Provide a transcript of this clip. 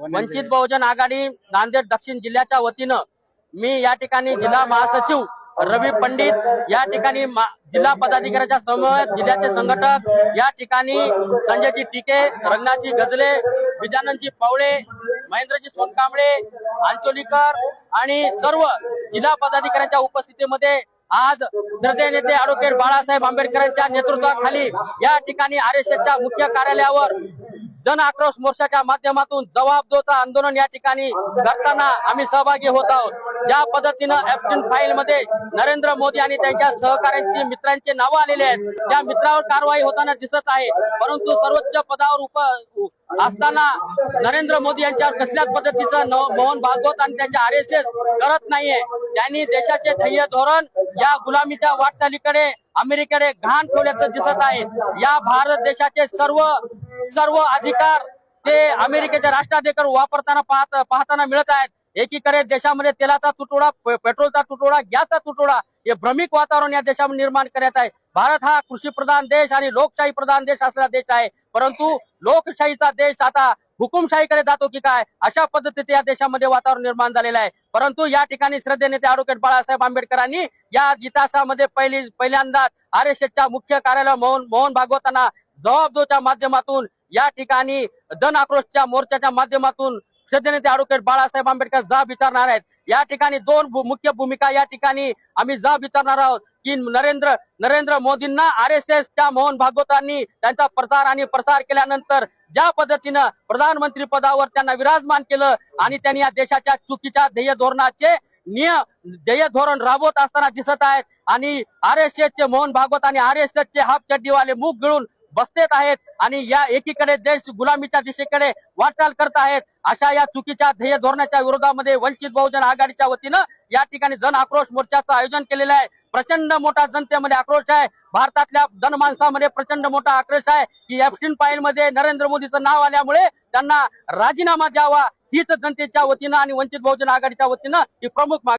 वंचित बहुजन आघाडी नांदेड दक्षिण जिल्ह्याच्या वतीनं मी या ठिकाणी जिल्हा महासचिव रवी पंडित या ठिकाणी जिल्हा पदाधिकाऱ्याच्या समवेत जिल्ह्याचे संघटक या ठिकाणी संजयजी टिके, रंगनाथजी गजले, विद्यानंदजी पवळे, महेंद्रजी सोनकांबळे, अंचोलीकर आणि सर्व जिल्हा पदाधिकाऱ्यांच्या उपस्थितीमध्ये आज श्रद्धेय नेते ॲडव्होकेट बाळासाहेब आंबेडकरांच्या नेतृत्वाखाली या ठिकाणी आरएसएसच्या मुख्य कार्यालयावर जन आक्रोश मोर्चाच्या माध्यमातून जबाबदोता आंदोलन या ठिकाणी करताना आम्ही सहभागी होत आहोत। ज्या पद्धतीनं एप्स्टीन फाईल मध्ये नरेंद्र मोदी आणि त्यांच्या सहकाऱ्यांची मित्रांचे नाव आलेले आहेत, त्या मित्रावर कारवाई होताना दिसत आहे, परंतु सर्वोच्च पदावर असताना नरेंद्र मोदी यांच्यावर कसल्याच पद्धतीचं मोहन भागवत आणि त्यांच्या आरएसएस करत नाहीये। त्यांनी देशाचे ध्येय धोरण या गुलामीच्या वाटचालीकडे अमेरिकेकडे घाण ठेवल्याचं दिसत आहे। या भारत देशाचे सर्व अधिकार ते अमेरिकेच्या राष्ट्राधिकार वापरताना पाहताना मिळत आहेत। एकीकडे देशामध्ये तेलाचा तुटवडा, पेट्रोलचा तुटवडा, गॅसचा तुटवडा हे भ्रमिक वातावरण या देशामध्ये निर्माण करत आहे। भारत हा कृषी प्रधान देश आणि लोकशाही प्रधान देश असलेला देश आहे, परंतु लोकशाहीचा देश आता हुकुमशाहीकडे जातो की काय अशा पद्धतीचे या देशामध्ये वातावरण निर्माण झालेलं आहे। परंतु या ठिकाणी श्रद्धेय नेते ॲडव्होकेट बाळासाहेब आंबेडकरांनी या इतिहासामध्ये पहिल्यांदा आरएसएसच्या मुख्य कार्यालय मोहन भागवतांना जबाबदोच्या माध्यमातून या ठिकाणी जन आक्रोशच्या मोर्चाच्या माध्यमातून श्रद्धेय नेते ॲडव्होकेट बाळासाहेब आंबेडकर जाब विचारणार आहेत। या ठिकाणी दोन मुख्य भूमिका या ठिकाणी आम्ही जाब विचारणार आहोत की नरेंद्र मोदींना आरएसएसच्या मोहन भागवतांनी त्यांचा प्रचार आणि प्रसार केल्यानंतर ज्या पद्धतीनं प्रधानमंत्री पदावर त्यांना विराजमान केलं आणि त्यांनी या देशाच्या चुकीच्या ध्येय धोरण राबवत असताना दिसत आहेत आणि आरएसएसचे मोहन भागवत आणि आरएसएसचे हाफ चड्डीवाले मुख गिळून बसतेत आहेत आणि या एकीकडे देश गुलामीच्या दिशेकडे वाटचाल करत आहेत। अशा या चुकीच्या ध्येय धोरणाच्या विरोधामध्ये वंचित बहुजन आघाडीच्या वतीनं या ठिकाणी जन आक्रोश मोर्चाचं आयोजन केलेलं आहे। प्रचंड मोठा जनतेमध्ये आक्रोश आहे, भारतातल्या जनमानसामध्ये प्रचंड मोठा आक्रोश आहे की एप्स्टीन फाईल मध्ये नरेंद्र मोदीचं नाव आल्यामुळे त्यांना राजीनामा द्यावा, हीच जनतेच्या वतीनं आणि वंचित बहुजन आघाडीच्या वतीनं ही प्रमुख मागणी